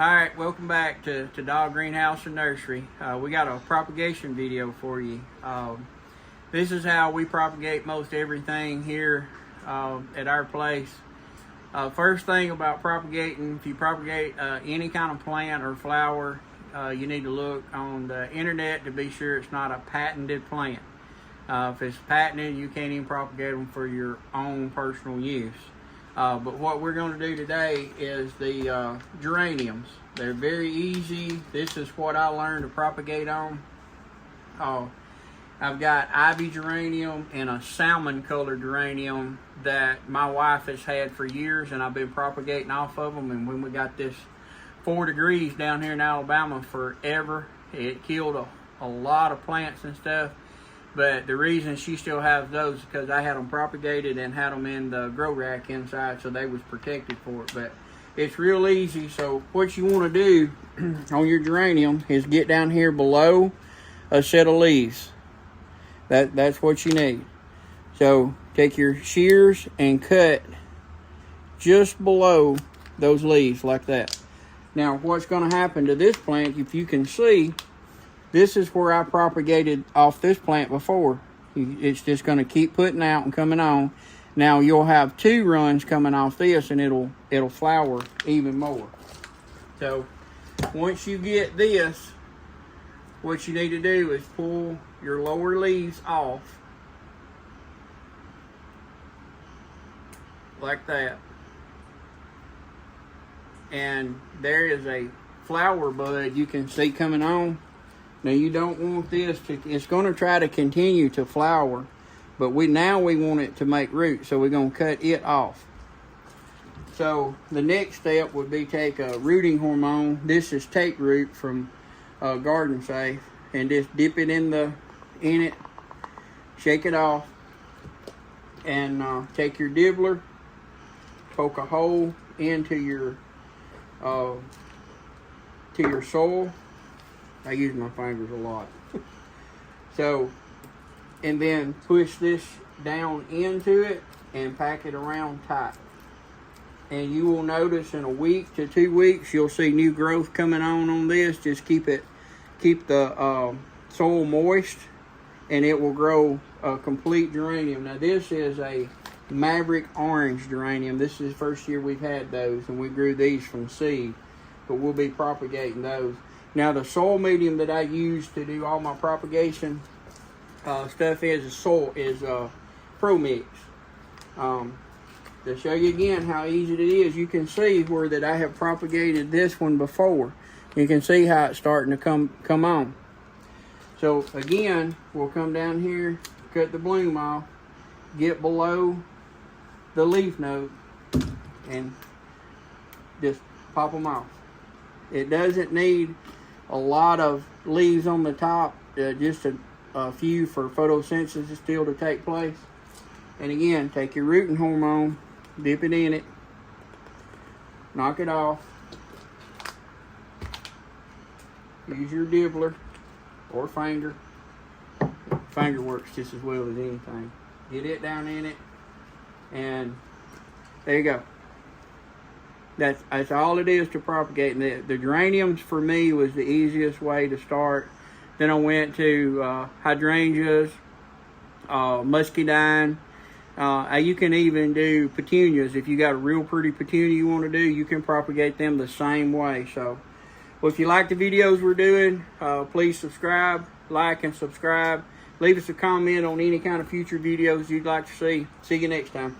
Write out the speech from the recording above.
Alright, welcome back to Dog Greenhouse and Nursery. We got a propagation video for you. This is how we propagate most everything here at our place. First thing about propagating, if you propagate any kind of plant or flower, you need to look on the internet to be sure it's not a patented plant. If it's patented, you can't even propagate them for your own personal use. But what we're going to do today is the geraniums. They're very easy. This is what I learned to propagate on. I've got ivy geranium and a salmon colored geranium that my wife has had for years, and I've been propagating off of them. And when we got this 4 degrees down here in Alabama forever, it killed a lot of plants and stuff. But the reason she still has those is because I had them propagated and had them in the grow rack inside, so they was protected for it. But it's real easy. So what you want to do on your geranium is get down here below a set of leaves. That's what you need. So take your shears and cut just below those leaves like that. Now what's going to happen to this plant, if you can see, this is where I propagated off this plant before. It's just going to keep putting out and coming on. Now you'll have 2 runs coming off this, and it'll flower even more. So once you get this, what you need to do is pull your lower leaves off like that. And there is a flower bud you can see coming on. Now you don't want this to, it's going to try to continue to flower, but we want it to make roots, so we're going to cut it off. So the next step would be take a rooting hormone. This is tape root from Garden Safe, and just dip it in it, shake it off, and take your dibbler, poke a hole into your soil. I use my fingers a lot. So, and then push this down into it and pack it around tight. And you will notice in a week to 2 weeks, you'll see new growth coming on this. Just keep the soil moist, and it will grow a complete geranium. Now this is a Maverick orange geranium. This is the first year we've had those, and we grew these from seed, but we'll be propagating those. Now the soil medium that I use to do all my propagation stuff is Pro Mix. To show you again how easy it is, you can see where that I have propagated this one before. You can see how it's starting to come on. So again, we'll come down here, cut the bloom off, get below the leaf node, and just pop them off. It doesn't need a lot of leaves on the top, just a few for photosynthesis still to take place. And again, take your rooting hormone, dip it in it, knock it off, use your dibbler or finger. Finger works just as well as anything. Get it down in it, and there you go. That's all it is to propagate. The geraniums for me was the easiest way to start. Then I went to hydrangeas, muscadine. You can even do petunias. If you got a real pretty petunia you want to do, you can propagate them the same way. So, well, if you like the videos we're doing, please subscribe, like, and subscribe. Leave us a comment on any kind of future videos you'd like to see. See you next time.